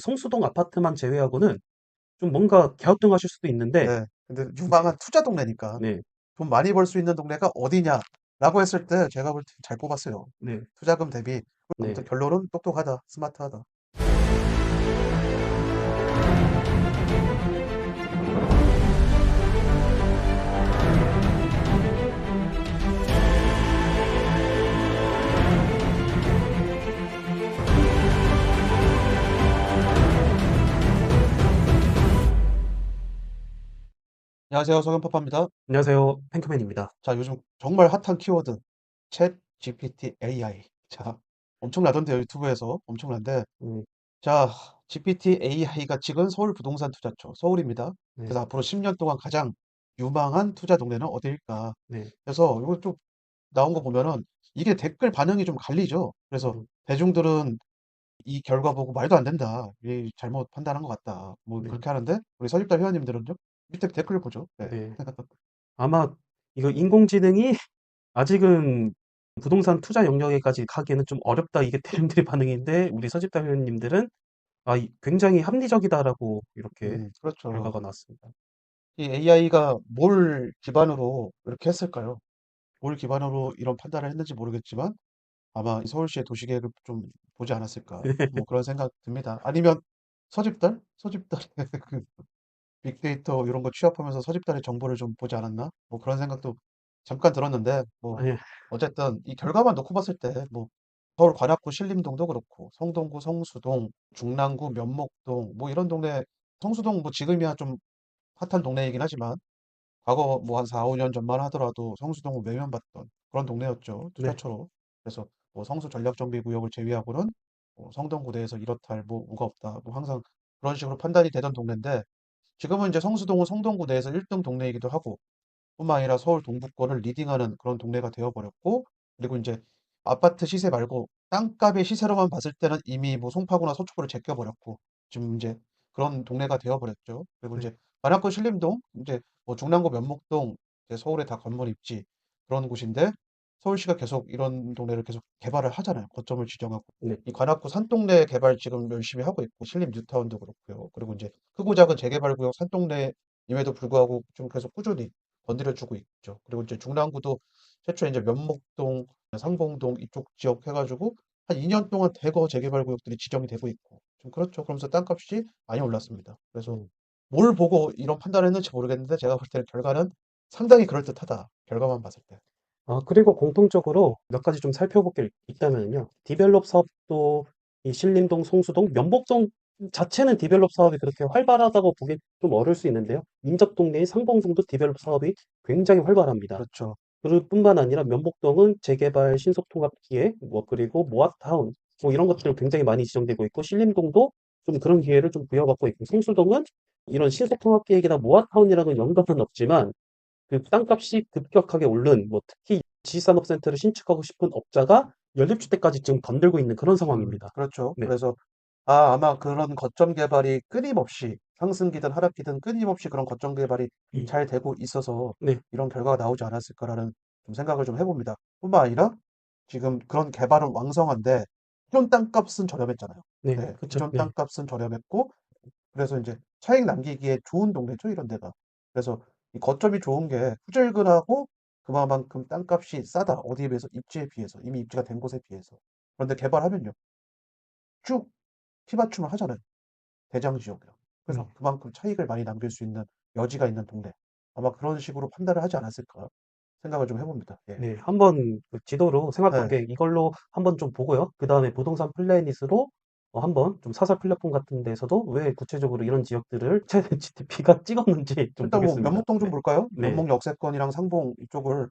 성수동 아파트만 제외하고는 좀 뭔가 갸우뚱하실 수도 있는데, 네. 근데 유망한 투자 동네니까 네, 돈 많이 벌 수 있는 동네가 어디냐라고 했을 때 제가 볼 때 잘 뽑았어요. 네, 투자금 대비. 네. 아무튼 결론은 똑똑하다, 스마트하다. 안녕하세요, 성현파파입니다. 안녕하세요. 탱크맨입니다. 자, 요즘 정말 핫한 키워드, 챗 GPT AI. 자, 엄청나던데요, 유튜브에서. 엄청난데. 음, 자, GPT AI가 찍은 서울 부동산 투자처, 서울입니다. 네, 그래서 앞으로 10년 동안 가장 유망한 투자 동네는 어디일까? 네, 그래서 이거 좀 나온 거 보면은 이게 댓글 반응이 좀 갈리죠. 그래서 음, 대중들은 이 결과 보고 말도 안 된다. 이 잘못 판단한 것 같다. 뭐 네, 그렇게 하는데 우리 서집단 회원님들은요? 밑에 댓글 보죠. 네. 네. 아마 이거 인공지능이 아직은 부동산 투자 영역에까지 가기에는 좀 어렵다. 이게 대중들의 반응인데, 우리 서집다 회원님들은 굉장히 합리적이다라고 이렇게 그렇죠. 결과가 나왔습니다. 이 AI가 뭘 기반으로 이렇게 했을까요? 뭘 기반으로 이런 판단을 했는지 모르겠지만 아마 이 서울시의 도시계획을 좀 보지 않았을까. 뭐 그런 생각 듭니다. 아니면 서집달의 그 빅데이터 이런 거 취합하면서 서집달의 정보를 좀 보지 않았나? 뭐 그런 생각도 잠깐 들었는데 뭐 아니, 어쨌든 이 결과만 놓고 봤을 때 뭐 서울 관악구 신림동도 그렇고 성동구 성수동 중랑구 면목동 뭐 이런 동네 성수동 뭐 지금이야 좀 핫한 동네이긴 하지만 과거 뭐 한 4, 5년 전만 하더라도 성수동은 외면받던 그런 동네였죠. 네, 투자처로. 그래서 뭐 성수 전략정비구역을 제외하고는 뭐 성동구 내에서 이렇다 할 뭐가 없다. 뭐 항상 그런 식으로 판단이 되던 동네인데 지금은 이제 성수동은 성동구 내에서 1등 동네이기도 하고 뿐만 아니라 서울 동부권을 리딩하는 그런 동네가 되어버렸고 그리고 이제 아파트 시세 말고 땅값의 시세로만 봤을 때는 이미 뭐 송파구나 서초구를 제껴버렸고 지금 이제 그런 동네가 되어버렸죠. 그리고 네, 이제 관악구 신림동 이제 뭐 중랑구 면목동 이제 서울에 다 건물 입지 그런 곳인데 서울시가 계속 이런 동네를 계속 개발을 하잖아요. 거점을 지정하고 네, 이 관악구 산동네 개발 지금 열심히 하고 있고 신림 뉴타운도 그렇고요. 그리고 이제 크고 작은 재개발구역 산동네임에도 불구하고 좀 계속 꾸준히 건드려주고 있죠. 그리고 이제 중랑구도 최초에 이제 면목동, 상봉동 이쪽 지역 해가지고 한 2년 동안 대거 재개발 구역들이 지정이 되고 있고 좀 그렇죠. 그러면서 땅값이 많이 올랐습니다. 그래서 음. 뭘 보고 이런 판단을 했는지 모르겠는데 제가 볼 때는 결과는 상당히 그럴듯하다. 결과만 봤을 때. 그리고 공통적으로 몇 가지 좀 살펴볼 게 있다면요. 디벨롭 사업도 이 신림동, 송수동, 면목동 자체는 디벨롭 사업이 그렇게 활발하다고 보기 좀 어려울 수 있는데요. 인접동네인 상봉동도 디벨롭 사업이 굉장히 활발합니다. 그렇죠. 그리고 뿐만 아니라 면목동은 재개발 신속통합기획, 뭐 그리고 모아타운, 뭐 이런 것들을 굉장히 많이 지정되고 있고, 신림동도 좀 그런 기회를 좀 부여받고 있고, 성수동은 이런 신속통합기획이나 모아타운이라는 연관은 없지만 그 땅값이 급격하게 오른 뭐 특히 지식산업센터를 신축하고 싶은 업자가 연립주택까지 지금 건들고 있는 그런 상황입니다. 그렇죠. 네. 그래서 아마 그런 거점 개발이 끊임없이 상승기든 하락기든 끊임없이 그런 거점 개발이 음. 잘 되고 있어서 네. 이런 결과가 나오지 않았을까라는 좀 생각을 좀 해봅니다. 뿐만 아니라 지금 그런 개발은 왕성한데 기존 땅값은 저렴했잖아요. 네. 네, 그쵸. 기존 네. 땅값은 저렴했고 그래서 이제 차익 남기기에 좋은 동네죠, 이런 데가. 그래서 이 거점이 좋은 게 후질근하고 그만큼 땅값이 싸다. 어디에 비해서 입지에 비해서 이미 입지가 된 곳에 비해서. 그런데 개발하면요. 쭉 피맞춤을 하잖아요. 대장 지역이요. 그래서 네. 그만큼 차익을 많이 남길 수 있는 여지가 있는 동네. 아마 그런 식으로 판단을 하지 않았을까 생각을 좀 해봅니다. 예. 네. 한번 그 지도로 네. 생활관계 이걸로 한번 좀 보고요. 그 다음에 부동산 플래닛으로 한번 좀 사설 플랫폼 같은 데서도 왜 구체적으로 이런 지역들을 챗 GTP가 찍었는지 좀 일단 뭐 보겠습니다. 면목동 좀 네. 볼까요? 네. 면목 역세권이랑 상봉 이쪽을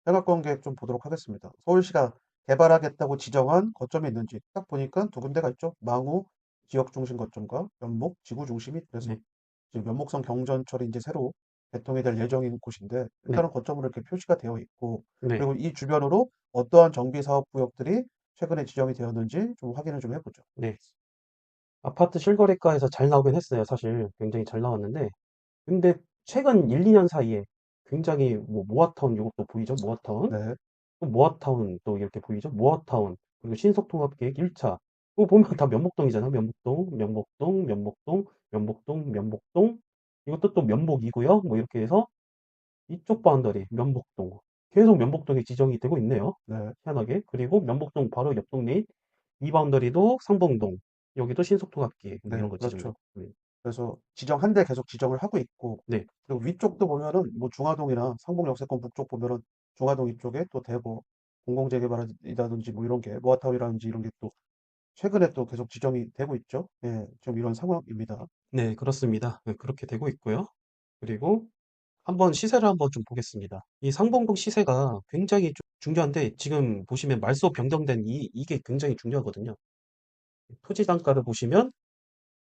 생활관계 좀 보도록 하겠습니다. 서울시가 개발하겠다고 지정한 거점이 있는지 딱 보니까 두 군데가 있죠. 망우 지역 중심 거점과 면목 지구 중심이 그래서 네. 지금 면목성 경전철이 이제 새로 개통이 될 예정인 곳인데 네. 일단은 거점으로 이렇게 표시가 되어 있고 네. 그리고 이 주변으로 어떠한 정비 사업 구역들이 최근에 지정이 되었는지 좀 확인을 좀 해보죠. 네. 아파트 실거래가에서 잘 나오긴 했어요. 사실 굉장히 잘 나왔는데 근데 최근 1-2년 사이에 굉장히 뭐 모아타운 이것도 보이죠? 모아타운. 네, 또 모아타운 또 이렇게 보이죠? 모아타운. 그리고 신속통합계획 1차. 이거 보면 다 면목동이잖아. 면목동, 면목동, 면목동, 면목동, 면목동. 이것도 또 면목이고요. 뭐 이렇게 해서 이쪽 바운더리 면목동. 계속 면목동이 지정이 되고 있네요. 네, 희한하게. 그리고 면목동 바로 옆 동네인 이 바운더리도 상봉동. 여기도 신속통합기획 뭐 네, 이런 거 지정되고. 그렇죠. 그래서 지정 한 대 계속 지정을 하고 있고, 네. 그리고 위쪽도 보면은 뭐 중화동이나 상봉역세권 북쪽 보면은 중화동 이쪽에 또 대거 공공재개발이라든지 뭐 이런 게 모아타운이라든지 이런 게 또 최근에 또 계속 지정이 되고 있죠. 예, 좀 이런 상황입니다. 네, 그렇습니다. 네, 그렇게 되고 있고요. 그리고 한번 시세를 한번 좀 보겠습니다. 이 상봉동 시세가 굉장히 좀 중요한데 지금 보시면 말소 변경된 이게 굉장히 중요하거든요. 토지 단가를 보시면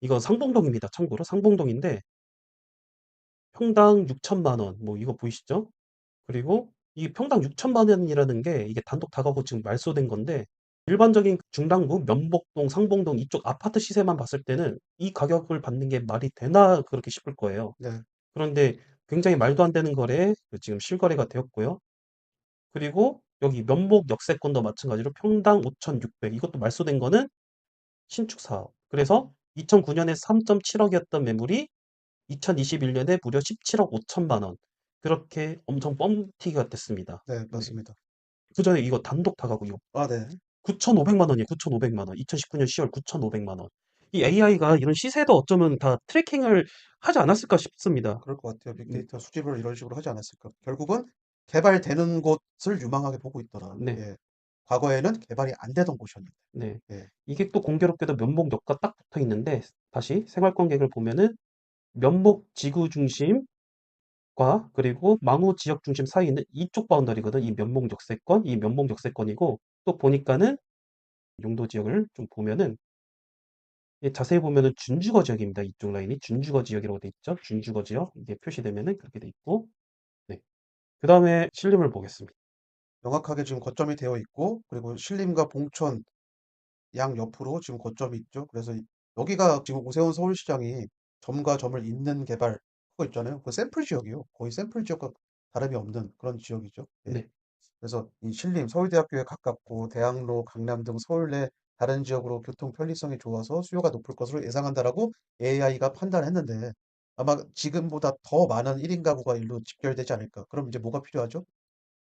이거 상봉동입니다. 참고로 상봉동인데 평당 6천만 원. 뭐 이거 보이시죠? 그리고 이 평당 6천만 원이라는 게 이게 단독 다가구 지금 말소된 건데 일반적인 중랑구 면목동, 상봉동 이쪽 아파트 시세만 봤을 때는 이 가격을 받는 게 말이 되나 그렇게 싶을 거예요. 네, 그런데 굉장히 말도 안 되는 거래에 지금 실거래가 되었고요. 그리고 여기 면목 역세권도 마찬가지로 평당 5,600 이것도 말소된 거는 신축 사업. 그래서 2009년에 3.7억이었던 매물이 2021년에 무려 17억 5천만 원. 그렇게 엄청 뻥튀기가 됐습니다. 네, 네. 맞습니다. 그전에 이거 단독 다가구 이거 아, 네. 9,500만 원이에요. 9,500만 원. 2019년 10월 9,500만 원. 이 AI가 이런 시세도 어쩌면 다 트래킹을 하지 않았을까 싶습니다. 그럴 것 같아요. 음, 빅데이터 수집을 이런 식으로 하지 않았을까. 결국은 개발되는 곳을 유망하게 보고 있더라. 네, 예. 과거에는 개발이 안 되던 곳이었는데. 네. 예. 이게 또 공교롭게도 면목역과 딱 붙어 있는데 다시 생활권객을 보면은 면목 지구 중심과 그리고 망우 지역 중심 사이에 있는 이쪽 바운더리거든. 이 면목 역세권, 이 면목 역세권이고 또 보니까는 용도 지역을 좀 보면은 자세히 보면은 준주거 지역입니다. 이쪽 라인이 준주거 지역이라고 돼 있죠. 준주거 지역 이게 표시되면은 그렇게 돼 있고 네. 그 다음에 신림을 보겠습니다. 명확하게 지금 거점이 되어 있고, 그리고 신림과 봉천 양 옆으로 지금 거점이 있죠. 그래서 여기가 지금 오세훈 서울시장이 점과 점을 잇는 개발 하고 있잖아요. 그 샘플 지역이요. 거의 샘플 지역과 다름이 없는 그런 지역이죠. 예. 네, 그래서 이 신림, 서울대학교에 가깝고 대학로, 강남 등 서울 내 다른 지역으로 교통 편리성이 좋아서 수요가 높을 것으로 예상한다라고 AI가 판단했는데 아마 지금보다 더 많은 1인 가구가 일로 집결되지 않을까. 그럼 이제 뭐가 필요하죠?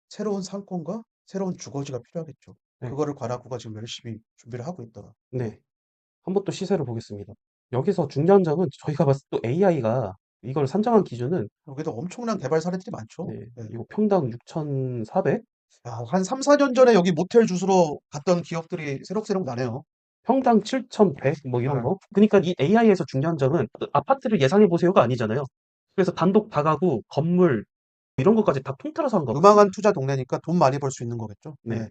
새로운 상권과 새로운 주거지가 필요하겠죠. 네, 그거를 관악구가 지금 열심히 준비를 하고 있더라. 예. 네. 한번 또 시세를 보겠습니다. 여기서 중요한 점은 저희가 봤을 때 AI가 이걸 산정한 기준은 여기도 엄청난 개발 사례들이 많죠. 네, 예. 이거 평당 6,400? 야, 한 3, 4년 전에 여기 모텔 주소로 갔던 기억들이 새록새록 나네요. 평당 7,100? 뭐 이런 예. 거. 그러니까 이 AI에서 중요한 점은 아파트를 예상해 보세요가 아니잖아요. 그래서 단독 다가구, 건물 이런 것까지 다 통틀어서 한 거거든요. 유망한 투자 동네니까 돈 많이 벌 수 있는 거겠죠. 네, 예.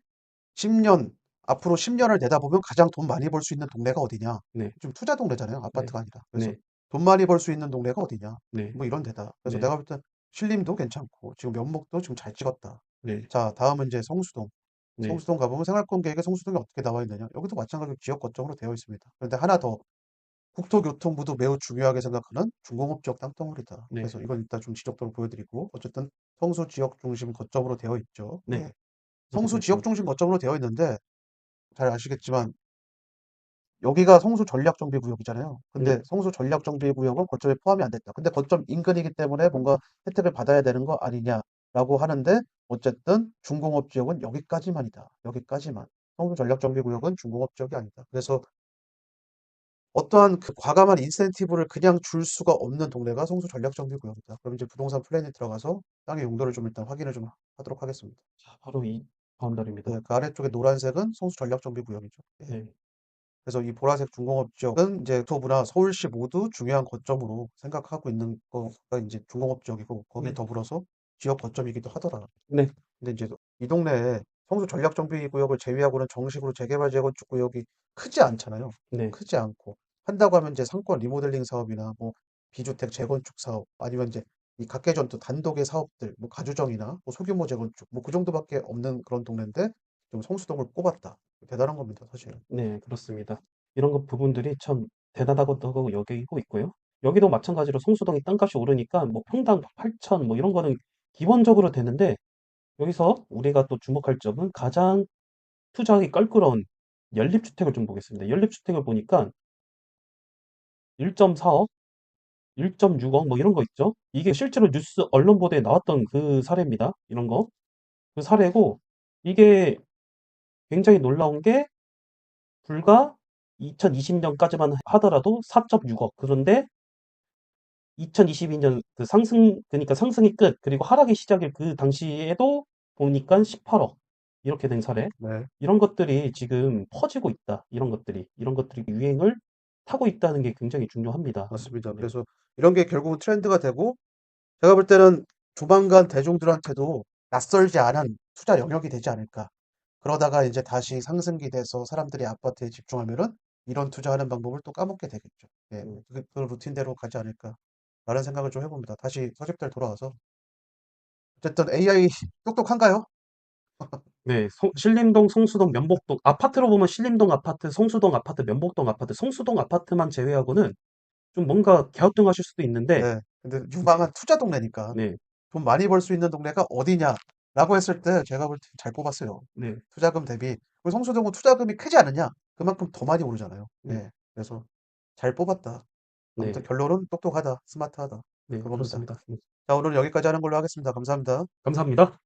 10년, 앞으로 10년을 내다보면 가장 돈 많이 벌 수 있는 동네가 어디냐? 네, 좀 투자 동네잖아요. 네, 아파트가 아니라. 그래서 네, 돈 많이 벌 수 있는 동네가 어디냐? 네, 뭐 이런 데다. 그래서 네, 내가 볼 땐 신림도 괜찮고, 지금 면목도 지금 잘 찍었다. 네, 자, 다음은 이제 성수동. 네, 성수동 가보면 생활권 계획에 성수동이 어떻게 나와 있느냐? 여기도 마찬가지로 지역 거점으로 되어 있습니다. 그런데 하나 더, 국토교통부도 매우 중요하게 생각하는 중공업 지역 땅덩어리다. 네, 그래서 이건 일단 좀 지적도로 보여드리고, 어쨌든 성수 지역 중심 거점으로 되어 있죠. 네. 예. 그렇게 성수 지역 됐습니다. 중심 거점으로 되어 있는데, 잘 아시겠지만 여기가 성수 전략정비구역이잖아요. 네, 근데 성수 전략정비구역은 거점에 포함이 안 됐다. 근데 거점 인근이기 때문에 뭔가 혜택을 받아야 되는 거 아니냐라고 하는데 어쨌든 중공업 지역은 여기까지만이다. 여기까지만. 성수 전략정비구역은 중공업 지역이 아니다. 그래서 어떠한 그 과감한 인센티브를 그냥 줄 수가 없는 동네가 성수 전략정비구역이다. 그럼 이제 부동산 플랜에 들어가서 땅의 용도를 좀 일단 확인을 좀 하도록 하겠습니다. 자, 바로 이 바운더리입니다. 네, 그 아래쪽에 노란색은 성수 전략정비구역이죠. 예. 네, 그래서 이 보라색 중공업 지역은 이제 국토부나 서울시 모두 중요한 거점으로 생각하고 있는 거가 이제 중공업 지역이고 거기에 네, 더불어서 지역 거점이기도 하더라. 네, 근데 이제 이 동네에 성수 전략정비구역을 제외하고는 정식으로 재개발 재건축 구역이 크지 않잖아요. 네, 크지 않고 한다고 하면 이제 상권 리모델링 사업이나 뭐 비주택 재건축 사업 아니면 이제 이 각개전투 단독의 사업들 뭐 가주정이나 뭐 소규모 재건축 뭐 그 정도밖에 없는 그런 동네인데 좀 성수동을 꼽았다. 대단한 겁니다, 사실은. 네, 그렇습니다. 이런 것 부분들이 참 대단하다고 여기고 있고요. 여기도 마찬가지로 성수동이 땅값이 오르니까 뭐 평당 8천 뭐 이런 거는 기본적으로 되는데 여기서 우리가 또 주목할 점은 가장 투자하기 껄끄러운 연립주택을 좀 보겠습니다. 연립주택을 보니까 1.4억, 1.6억 뭐 이런 거 있죠. 이게 실제로 뉴스 언론 보도에 나왔던 그 사례입니다. 이런 거. 그 사례고 이게 굉장히 놀라운 게 불과 2020년까지만 하더라도 4.6억. 그런데 2022년 그 상승, 그러니까 상승이 끝, 그리고 하락의 시작일 그 당시에도 보니까 18억. 이렇게 된 사례. 네, 이런 것들이 지금 퍼지고 있다. 이런 것들이 유행을 타고 있다는 게 굉장히 중요합니다. 맞습니다. 네. 그래서 이런 게 결국은 트렌드가 되고 제가 볼 때는 조만간 대중들한테도 낯설지 않은 투자 영역이 되지 않을까. 그러다가 이제 다시 상승기 돼서 사람들이 아파트에 집중하면은 이런 투자하는 방법을 또 까먹게 되겠죠. 예, 음, 그 루틴대로 가지 않을까라는 생각을 좀 해봅니다. 다시 서집들 돌아와서. 어쨌든 AI 똑똑한가요? 네, 신림동, 성수동, 면복동, 아파트로 보면 신림동 아파트, 성수동 아파트, 면복동 아파트, 성수동 아파트만 제외하고는 좀 뭔가 갸우뚱하실 수도 있는데, 네. 근데 유망한 투자 동네니까 네, 돈 많이 벌 수 있는 동네가 어디냐라고 했을 때 제가 볼 때 잘 뽑았어요. 네, 투자금 대비. 그리고 성수동은 투자금이 크지 않느냐? 그만큼 더 많이 오르잖아요. 네, 예. 그래서 잘 뽑았다. 네, 아무튼 결론은 똑똑하다, 스마트하다. 네, 그겁니다. 그렇습니다. 자, 오늘 여기까지 하는 걸로 하겠습니다. 감사합니다. 감사합니다.